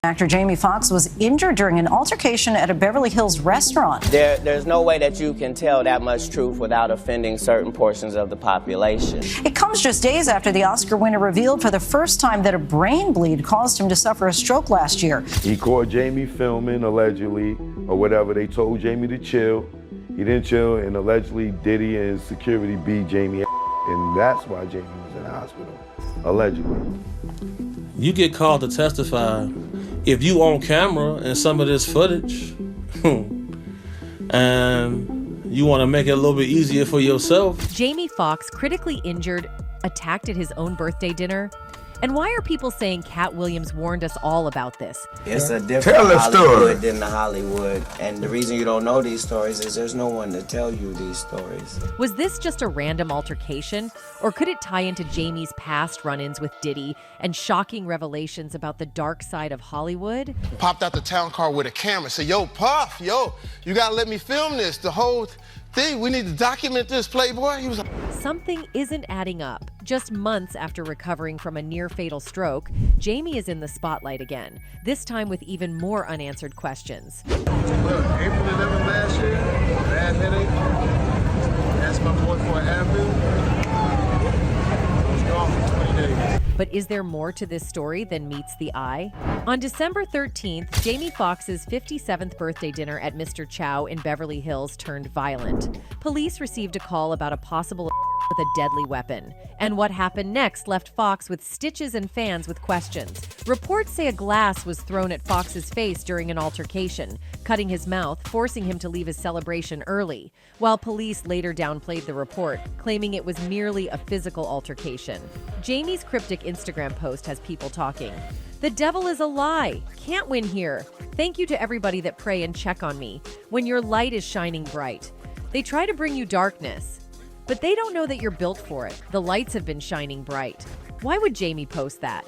Actor Jamie Foxx was injured during an altercation at a Beverly Hills restaurant. There's no way that you can tell that much truth without offending certain portions of the population. It comes just days after the Oscar winner revealed for the first time that a brain bleed caused him to suffer a stroke last year. He caught Jamie filming, allegedly, or whatever. They told Jamie to chill. He didn't chill, and allegedly Diddy and security beat Jamie, and that's why Jamie was in the hospital, allegedly. You get called to testify if you on camera and some of this footage, and you want to make it a little bit easier for yourself. Jamie Foxx critically injured, attacked at his own birthday dinner. And why are people saying Katt Williams warned us all about this? It's a different Hollywood than the Hollywood. And the reason you don't know these stories is there's no one to tell you these stories. Was this just a random altercation? Or could it tie into Jamie's past run-ins with Diddy and shocking revelations about the dark side of Hollywood? Popped out the town car with a camera. Said, yo, Puff, yo, you gotta let me film this. The whole thing, we need to document this, Playboy. He was like, Something isn't adding up. Just months after recovering from a near-fatal stroke, Jamie is in the spotlight again, this time with even more unanswered questions. Look, April 11th last year, bad headache. Asked my boy for an Advil. I was gone for 20 days. But is there more to this story than meets the eye? On December 13th, Jamie Foxx's 57th birthday dinner at Mr. Chow in Beverly Hills turned violent. Police received a call about a possible with a deadly weapon. And what happened next left Foxx with stitches and fans with questions. Reports say a glass was thrown at Foxx's face during an altercation, cutting his mouth, forcing him to leave his celebration early, while police later downplayed the report, claiming it was merely a physical altercation. Jamie's cryptic Instagram post has people talking. The devil is a lie. Can't win here. Thank you to everybody that pray and check on me when your light is shining bright. They try to bring you darkness, but they don't know that you're built for it. The lights have been shining bright. Why would Jamie post that?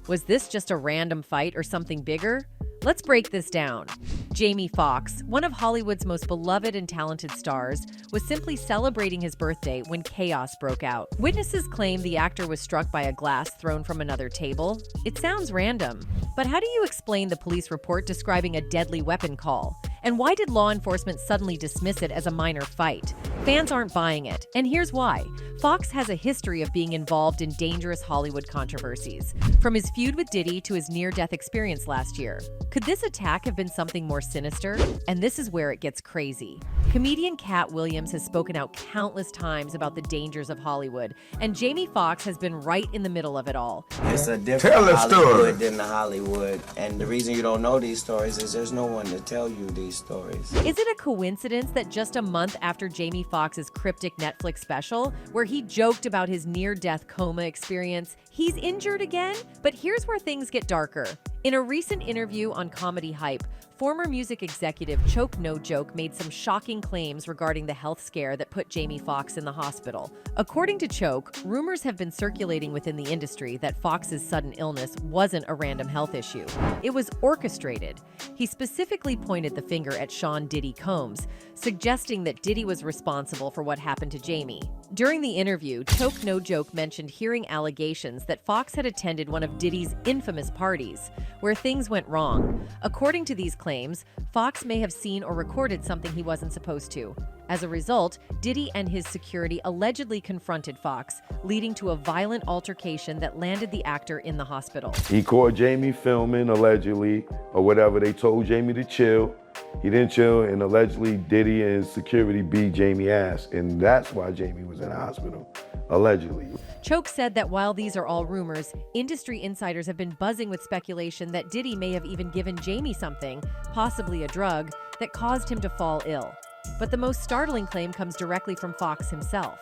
Was this just a random fight or something bigger? Let's break this down. Jamie Foxx, one of Hollywood's most beloved and talented stars, was simply celebrating his birthday when chaos broke out. Witnesses claim the actor was struck by a glass thrown from another table. It sounds random, but how do you explain the police report describing a deadly weapon call? And why did law enforcement suddenly dismiss it as a minor fight? Fans aren't buying it, and here's why. Foxx has a history of being involved in dangerous Hollywood controversies, from his feud with Diddy to his near-death experience last year. Could this attack have been something more sinister? And this is where it gets crazy. Comedian Katt Williams has spoken out countless times about the dangers of Hollywood, and Jamie Foxx has been right in the middle of it all. It's a different Hollywood than the Hollywood. And the reason you don't know these stories is there's no one to tell you these stories. Is it a coincidence that just a month after Jamie Foxx's cryptic Netflix special, where he joked about his near-death coma experience, he's injured again? But here's where things get darker. In a recent interview on Comedy Hype, former music executive Choke No Joke made some shocking claims regarding the health scare that put Jamie Foxx in the hospital. According to Choke, rumors have been circulating within the industry that Foxx's sudden illness wasn't a random health issue. It was orchestrated. He specifically pointed the finger at Sean Diddy Combs, suggesting that Diddy was responsible for what happened to Jamie. During the interview, Choke No Joke mentioned hearing allegations that Foxx had attended one of Diddy's infamous parties, where things went wrong. According to these claims, Foxx may have seen or recorded something he wasn't supposed to. As a result, Diddy and his security allegedly confronted Foxx, leading to a violent altercation that landed the actor in the hospital. He caught Jamie filming, allegedly, or whatever. They told Jamie to chill. He didn't chill, and allegedly Diddy and security beat Jamie ass, and that's why Jamie was in the hospital, allegedly. Choke said that while these are all rumors, industry insiders have been buzzing with speculation that Diddy may have even given Jamie something, possibly a drug, that caused him to fall ill. But the most startling claim comes directly from Foxx himself.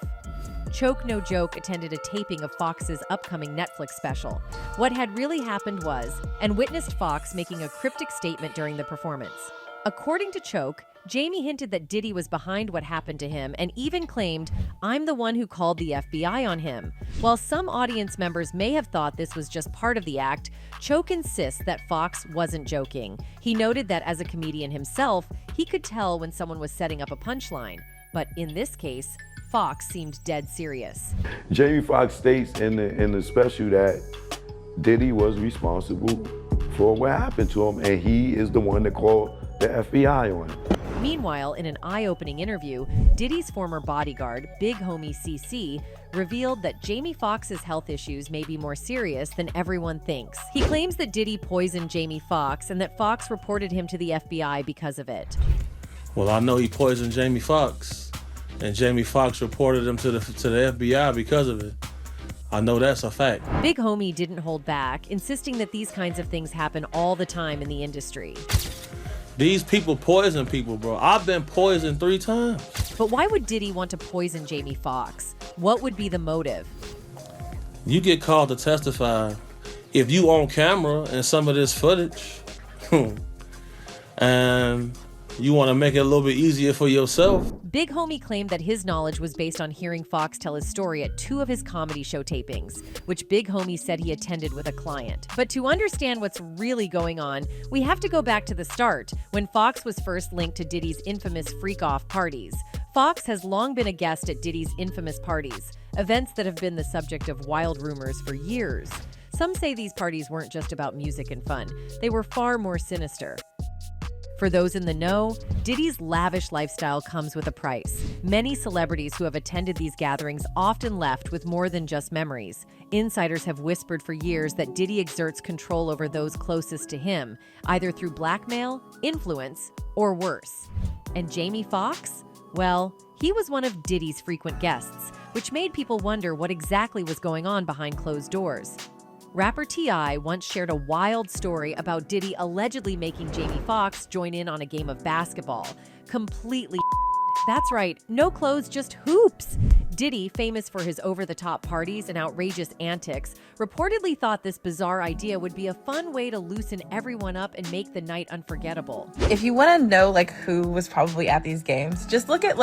Choke No Joke attended a taping of Foxx's upcoming Netflix special. What had really happened was, and witnessed Foxx making a cryptic statement during the performance. According to Choke, Jamie hinted that Diddy was behind what happened to him and even claimed, "I'm the one who called the FBI on him." While some audience members may have thought this was just part of the act, Choke insists that Foxx wasn't joking. He noted that as a comedian himself, he could tell when someone was setting up a punchline. But in this case, Foxx seemed dead serious. Jamie Foxx states in the special that Diddy was responsible for what happened to him, and he is the one that called the FBI on him. Meanwhile, in an eye-opening interview, Diddy's former bodyguard, Big Homie CC, revealed that Jamie Foxx's health issues may be more serious than everyone thinks. He claims that Diddy poisoned Jamie Foxx and that Foxx reported him to the FBI because of it. Well, I know he poisoned Jamie Foxx, and Jamie Foxx reported him to the FBI because of it. I know that's a fact. Big Homie didn't hold back, insisting that these kinds of things happen all the time in the industry. These people poison people, bro. I've been poisoned 3 times. But why would Diddy want to poison Jamie Foxx? What would be the motive? You get called to testify if you on camera and some of this footage, and you want to make it a little bit easier for yourself. Big Homie claimed that his knowledge was based on hearing Foxx tell his story at 2 of his comedy show tapings, which Big Homie said he attended with a client. But to understand what's really going on, we have to go back to the start, when Foxx was first linked to Diddy's infamous freak-off parties. Foxx has long been a guest at Diddy's infamous parties, events that have been the subject of wild rumors for years. Some say these parties weren't just about music and fun. They were far more sinister. For those in the know, Diddy's lavish lifestyle comes with a price. Many celebrities who have attended these gatherings often left with more than just memories. Insiders have whispered for years that Diddy exerts control over those closest to him, either through blackmail, influence, or worse. And Jamie Foxx? Well, he was one of Diddy's frequent guests, which made people wonder what exactly was going on behind closed doors. Rapper T.I. once shared a wild story about Diddy allegedly making Jamie Foxx join in on a game of basketball. Completely That's right, no clothes, just hoops. Diddy, famous for his over-the-top parties and outrageous antics, reportedly thought this bizarre idea would be a fun way to loosen everyone up and make the night unforgettable. If you want to know who was probably at these games, just look at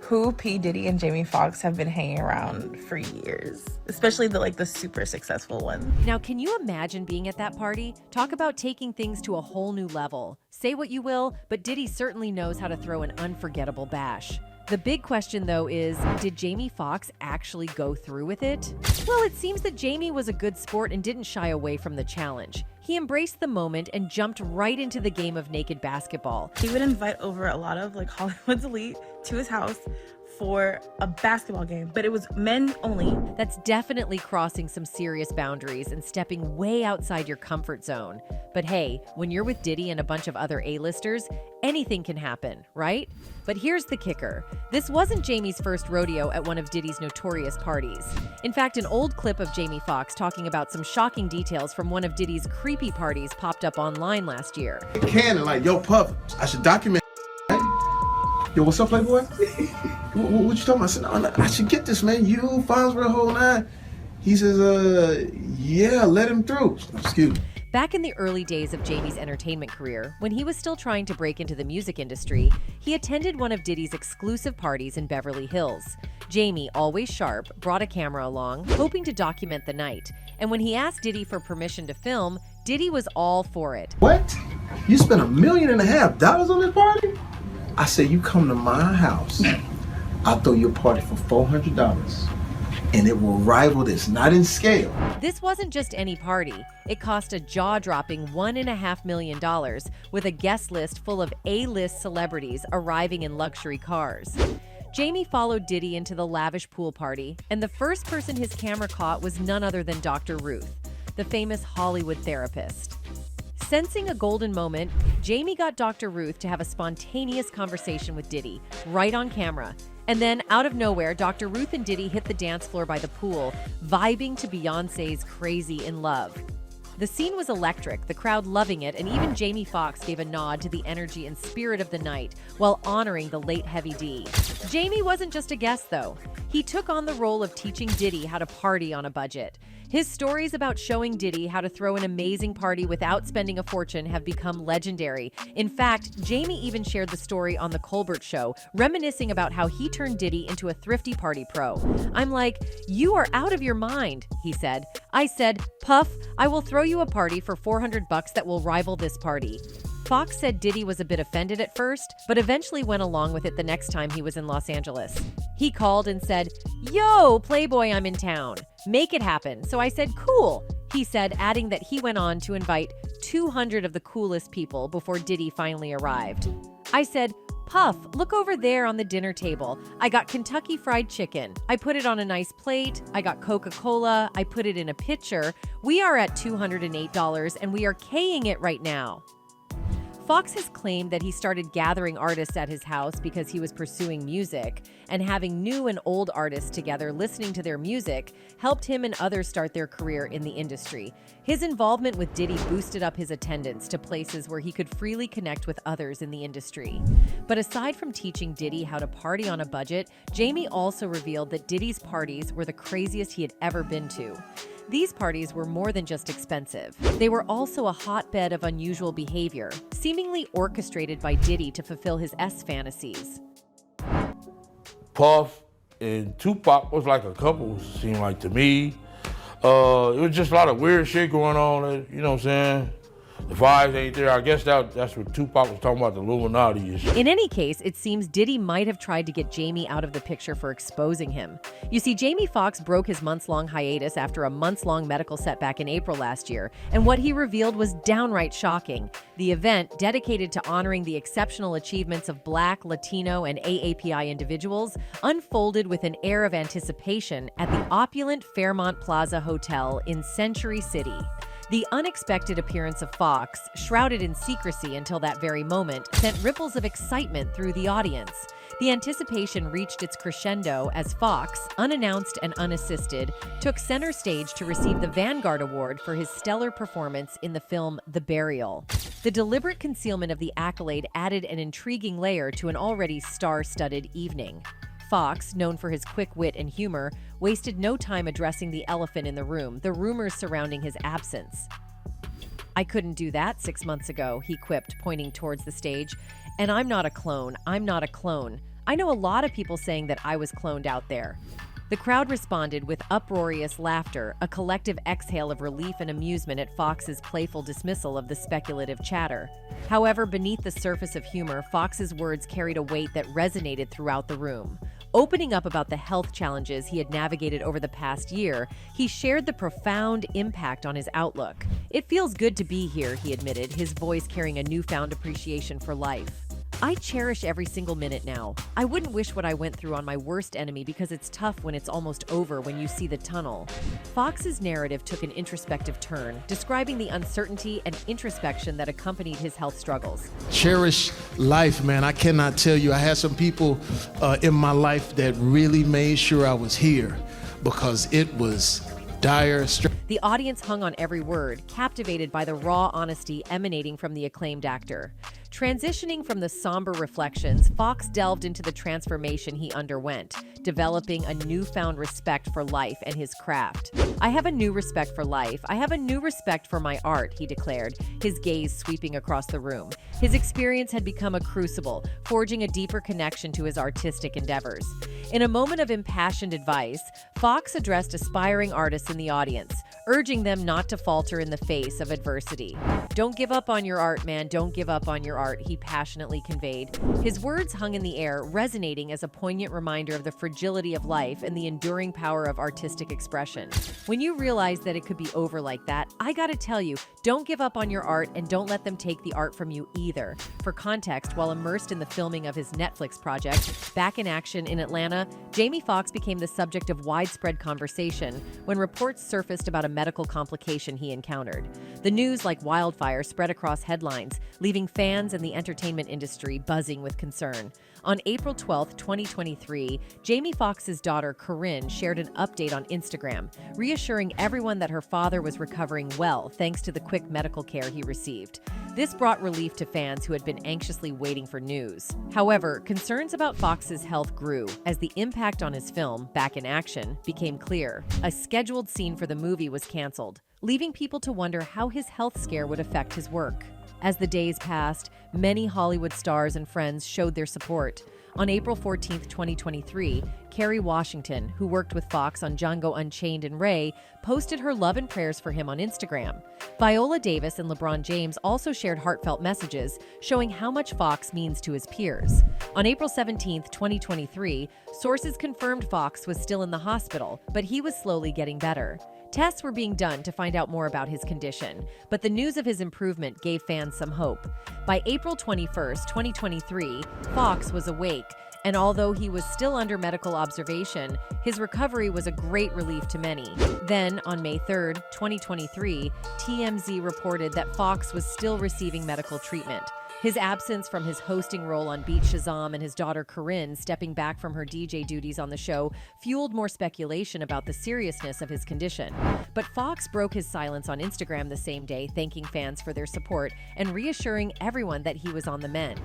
who P. Diddy and Jamie Foxx have been hanging around for years, especially the super successful ones. Now, can you imagine being at that party? Talk about taking things to a whole new level. Say what you will, but Diddy certainly knows how to throw an unforgettable bash. The big question, though, is, did Jamie Foxx actually go through with it? Well, it seems that Jamie was a good sport and didn't shy away from the challenge. He embraced the moment and jumped right into the game of naked basketball. He would invite over a lot of Hollywood's elite to his house for a basketball game, but it was men only. That's definitely crossing some serious boundaries and stepping way outside your comfort zone. But hey, when you're with Diddy and a bunch of other A-listers, anything can happen, right? But here's the kicker. This wasn't Jamie's first rodeo at one of Diddy's notorious parties. In fact, an old clip of Jamie Foxx talking about some shocking details from one of Diddy's creepy parties popped up online last year. Canon, yo, Puff, I should document. Yo, what's up, Playboy? What you talking about? I said, no, I should get this, man. You, Fonz, the whole 9. He says, yeah, let him through. Excuse me. Back in the early days of Jamie's entertainment career, when he was still trying to break into the music industry, he attended one of Diddy's exclusive parties in Beverly Hills. Jamie, always sharp, brought a camera along, hoping to document the night. And when he asked Diddy for permission to film, Diddy was all for it. What? You spent $1.5 million on this party? I said, you come to my house, I'll throw you a party for $400, and it will rival this, not in scale. This wasn't just any party. It cost a jaw-dropping $1.5 million, with a guest list full of A-list celebrities arriving in luxury cars. Jamie followed Diddy into the lavish pool party, and the first person his camera caught was none other than Dr. Ruth, the famous Hollywood therapist. Sensing a golden moment, Jamie got Dr. Ruth to have a spontaneous conversation with Diddy, right on camera. And then, out of nowhere, Dr. Ruth and Diddy hit the dance floor by the pool, vibing to Beyoncé's Crazy in Love. The scene was electric, the crowd loving it, and even Jamie Foxx gave a nod to the energy and spirit of the night while honoring the late Heavy D. Jamie wasn't just a guest, though. He took on the role of teaching Diddy how to party on a budget. His stories about showing Diddy how to throw an amazing party without spending a fortune have become legendary. In fact, Jamie even shared the story on The Colbert Show, reminiscing about how he turned Diddy into a thrifty party pro. "I'm like, you are out of your mind," he said. "I said, Puff, I will throw you a party for $400 that will rival this party." Foxx said Diddy was a bit offended at first, but eventually went along with it the next time he was in Los Angeles. He called and said, "Yo, Playboy, I'm in town. Make it happen." So I said, "Cool," he said, adding that he went on to invite 200 of the coolest people before Diddy finally arrived. I said, "Puff, look over there on the dinner table. I got Kentucky Fried Chicken. I put it on a nice plate. I got Coca-Cola. I put it in a pitcher. We are at $208 and we are K-ing it right now." Foxx has claimed that he started gathering artists at his house because he was pursuing music, and having new and old artists together listening to their music helped him and others start their career in the industry. His involvement with Diddy boosted up his attendance to places where he could freely connect with others in the industry. But aside from teaching Diddy how to party on a budget, Jamie also revealed that Diddy's parties were the craziest he had ever been to. These parties were more than just expensive. They were also a hotbed of unusual behavior, seemingly orchestrated by Diddy to fulfill his fantasies. Puff and Tupac was like a couple, seemed like to me. It was just a lot of weird shit going on, you know what I'm saying? The vibes ain't there. I guess that's what Tupac was talking about, the Illuminati and shit. In any case, it seems Diddy might have tried to get Jamie out of the picture for exposing him. You see, Jamie Foxx broke his months-long hiatus after a months-long medical setback in April last year, and what he revealed was downright shocking. The event, dedicated to honoring the exceptional achievements of Black, Latino, and AAPI individuals, unfolded with an air of anticipation at the opulent Fairmont Plaza Hotel in Century City. The unexpected appearance of Foxx, shrouded in secrecy until that very moment, sent ripples of excitement through the audience. The anticipation reached its crescendo as Foxx, unannounced and unassisted, took center stage to receive the Vanguard Award for his stellar performance in the film The Burial. The deliberate concealment of the accolade added an intriguing layer to an already star-studded evening. Foxx, known for his quick wit and humor, wasted no time addressing the elephant in the room, the rumors surrounding his absence. "I couldn't do that 6 months ago," he quipped, pointing towards the stage. "And I'm not a clone. I'm not a clone. I know a lot of people saying that I was cloned out there." The crowd responded with uproarious laughter, a collective exhale of relief and amusement at Foxx's playful dismissal of the speculative chatter. However, beneath the surface of humor, Foxx's words carried a weight that resonated throughout the room. Opening up about the health challenges he had navigated over the past year, he shared the profound impact on his outlook. "It feels good to be here," he admitted, his voice carrying a newfound appreciation for life. "I cherish every single minute now. I wouldn't wish what I went through on my worst enemy because it's tough when it's almost over, when you see the tunnel." Foxx's narrative took an introspective turn, describing the uncertainty and introspection that accompanied his health struggles. Cherish life, man. I cannot tell you. I had some people in my life that really made sure I was here because it was dire. The audience hung on every word, captivated by the raw honesty emanating from the acclaimed actor. Transitioning from the somber reflections, Foxx delved into the transformation he underwent, developing a newfound respect for life and his craft. "I have a new respect for life. I have a new respect for my art," he declared, his gaze sweeping across the room. His experience had become a crucible, forging a deeper connection to his artistic endeavors. In a moment of impassioned advice, Foxx addressed aspiring artists in the audience, urging them not to falter in the face of adversity. "Don't give up on your art, man. Don't give up on your art," he passionately conveyed. His words hung in the air, resonating as a poignant reminder of the fragility of life and the enduring power of artistic expression. When you realize that it could be over like that, I gotta tell you, don't give up on your art and don't let them take the art from you either. For context, while immersed in the filming of his Netflix project, Back in Action in Atlanta, Jamie Foxx became the subject of widespread conversation when reports surfaced about a medical complication he encountered. The news, like wildfire, spread across headlines, leaving fans and the entertainment industry buzzing with concern. On April 12, 2023, Jamie Foxx's daughter, Corinne, shared an update on Instagram, reassuring everyone that her father was recovering well thanks to the quick medical care he received. This brought relief to fans who had been anxiously waiting for news. However, concerns about Foxx's health grew as the impact on his film, Back in Action, became clear. A scheduled scene for the movie was canceled, leaving people to wonder how his health scare would affect his work. As the days passed, many Hollywood stars and friends showed their support. On April 14, 2023, Kerry Washington, who worked with Foxx on Django Unchained and Ray, posted her love and prayers for him on Instagram. Viola Davis and LeBron James also shared heartfelt messages, showing how much Foxx means to his peers. On April 17, 2023, sources confirmed Foxx was still in the hospital, but he was slowly getting better. Tests were being done to find out more about his condition, but the news of his improvement gave fans some hope. By April 21st, 2023, Foxx was awake, and although he was still under medical observation, his recovery was a great relief to many. Then, on May 3rd, 2023, TMZ reported that Foxx was still receiving medical treatment. His absence from his hosting role on Beat Shazam and his daughter Corinne stepping back from her DJ duties on the show fueled more speculation about the seriousness of his condition. But Foxx broke his silence on Instagram the same day, thanking fans for their support and reassuring everyone that he was on the mend.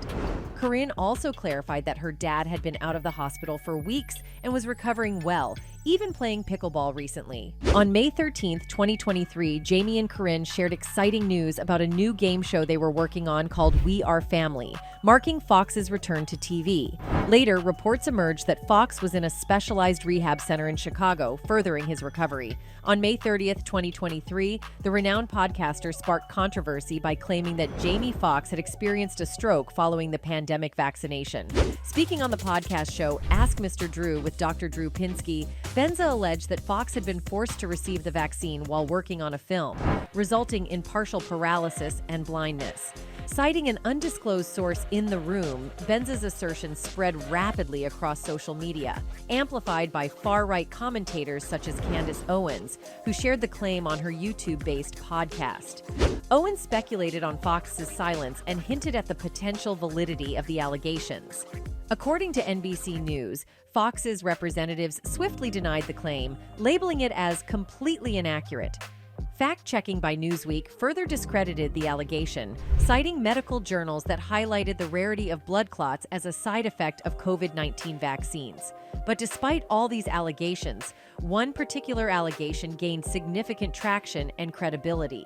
Corinne also clarified that her dad had been out of the hospital for weeks and was recovering well, even playing pickleball recently. On May 13th, 2023, Jamie and Corinne shared exciting news about a new game show they were working on called We Are Family, marking Foxx's return to TV. Later, reports emerged that Foxx was in a specialized rehab center in Chicago, furthering his recovery. On May 30th, 2023, the renowned podcaster sparked controversy by claiming that Jamie Foxx had experienced a stroke following the pandemic vaccination. Speaking on the podcast show Ask Mr. Drew with Dr. Drew Pinsky, Benza alleged that Foxx had been forced to receive the vaccine while working on a film, resulting in partial paralysis and blindness. Citing an undisclosed source in the room, Benza's assertion spread rapidly across social media, amplified by far-right commentators such as Candace Owens, who shared the claim on her YouTube-based podcast. Owens speculated on Foxx's silence and hinted at the potential validity of the allegations. According to NBC News, Foxx's representatives swiftly denied the claim, labeling it as completely inaccurate. Fact-checking by Newsweek further discredited the allegation, citing medical journals that highlighted the rarity of blood clots as a side effect of COVID-19 vaccines. But despite all these allegations, one particular allegation gained significant traction and credibility.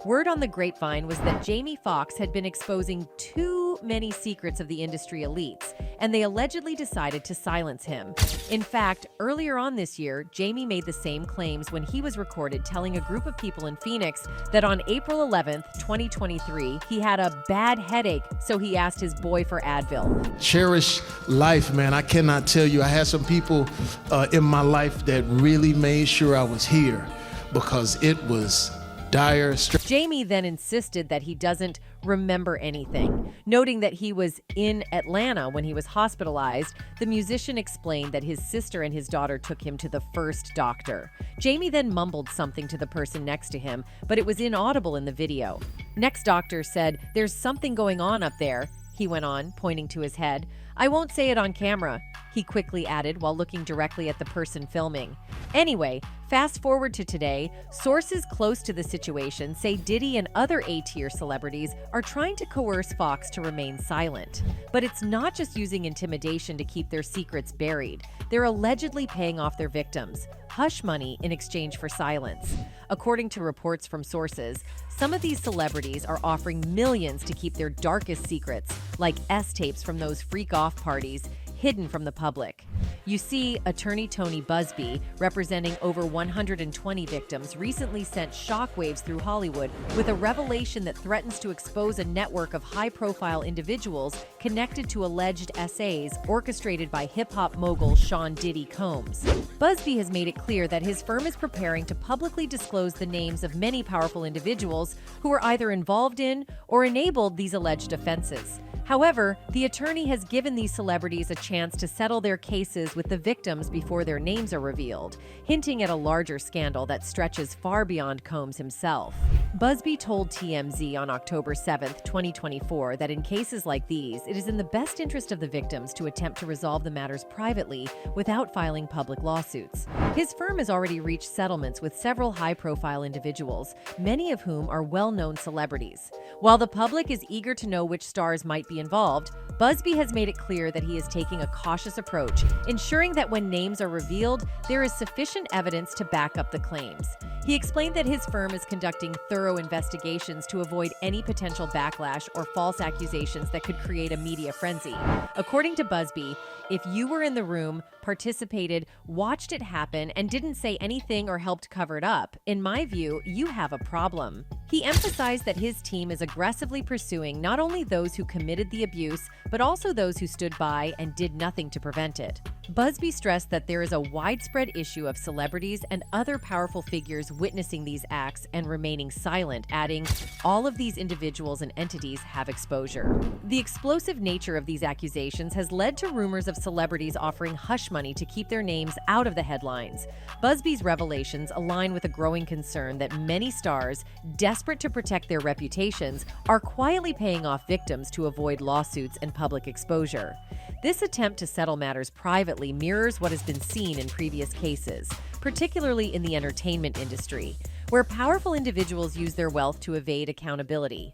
Word on the grapevine was that Jamie Foxx had been exposing too many secrets of the industry elites, and they allegedly decided to silence him. In fact, earlier on this year, Jamie made the same claims when he was recorded telling a group of people in Phoenix that on April 11th, 2023, he had a bad headache, so he asked his boy for Advil. Cherish life, man. I cannot tell you. I had some people in my life that really made sure I was here because it was dire. Jamie then insisted that he doesn't remember anything. Noting that he was in Atlanta when he was hospitalized, the musician explained that his sister and his daughter took him to the first doctor. Jamie then mumbled something to the person next to him, but it was inaudible in the video. Next doctor said, "There's something going on up there," he went on, pointing to his head. "I won't say it on camera," he quickly added while looking directly at the person filming. Anyway, fast forward to today, sources close to the situation say Diddy and other A-tier celebrities are trying to coerce Foxx to remain silent. But it's not just using intimidation to keep their secrets buried. They're allegedly paying off their victims hush money in exchange for silence. According to reports from sources, some of these celebrities are offering millions to keep their darkest secrets, like S-tapes from those freak-off parties, hidden from the public. You see, attorney Tony Busby, representing over 120 victims, recently sent shockwaves through Hollywood with a revelation that threatens to expose a network of high-profile individuals connected to alleged SAs orchestrated by hip-hop mogul Sean Diddy Combs. Busby has made it clear that his firm is preparing to publicly disclose the names of many powerful individuals who were either involved in or enabled these alleged offenses. However, the attorney has given these celebrities a chance to settle their cases with the victims before their names are revealed, hinting at a larger scandal that stretches far beyond Combs himself. Busby told TMZ on October 7, 2024, that in cases like these, it is in the best interest of the victims to attempt to resolve the matters privately without filing public lawsuits. His firm has already reached settlements with several high-profile individuals, many of whom are well-known celebrities. While the public is eager to know which stars might be involved, Busby has made it clear that he is taking a cautious approach, ensuring that when names are revealed, there is sufficient evidence to back up the claims. He explained that his firm is conducting thorough investigations to avoid any potential backlash or false accusations that could create a media frenzy. According to Busby, if you were in the room, participated, watched it happen, and didn't say anything or helped cover it up, in my view, you have a problem. He emphasized that his team is aggressively pursuing not only those who committed the abuse, but also those who stood by and did nothing to prevent it. Busby stressed that there is a widespread issue of celebrities and other powerful figures witnessing these acts and remaining silent, adding, all of these individuals and entities have exposure. The explosive nature of these accusations has led to rumors of celebrities offering hush money to keep their names out of the headlines. Busby's revelations align with a growing concern that many stars, desperate to protect their reputations, are quietly paying off victims to avoid lawsuits and public exposure. This attempt to settle matters privately mirrors what has been seen in previous cases, particularly in the entertainment industry, where powerful individuals use their wealth to evade accountability.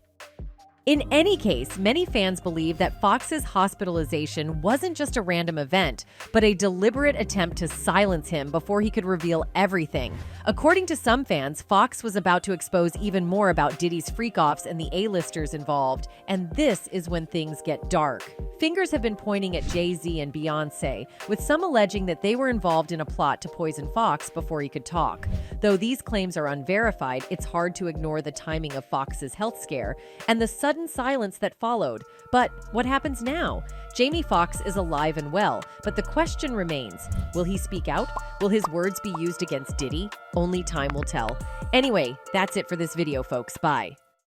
In any case, many fans believe that Foxx's hospitalization wasn't just a random event, but a deliberate attempt to silence him before he could reveal everything. According to some fans, Foxx was about to expose even more about Diddy's freak-offs and the A-listers involved, and this is when things get dark. Fingers have been pointing at Jay-Z and Beyoncé, with some alleging that they were involved in a plot to poison Foxx before he could talk. Though these claims are unverified, it's hard to ignore the timing of Foxx's health scare and the sudden silence that followed. But what happens now? Jamie Foxx is alive and well, but the question remains, will he speak out? Will his words be used against Diddy? Only time will tell. Anyway, that's it for this video, folks. Bye.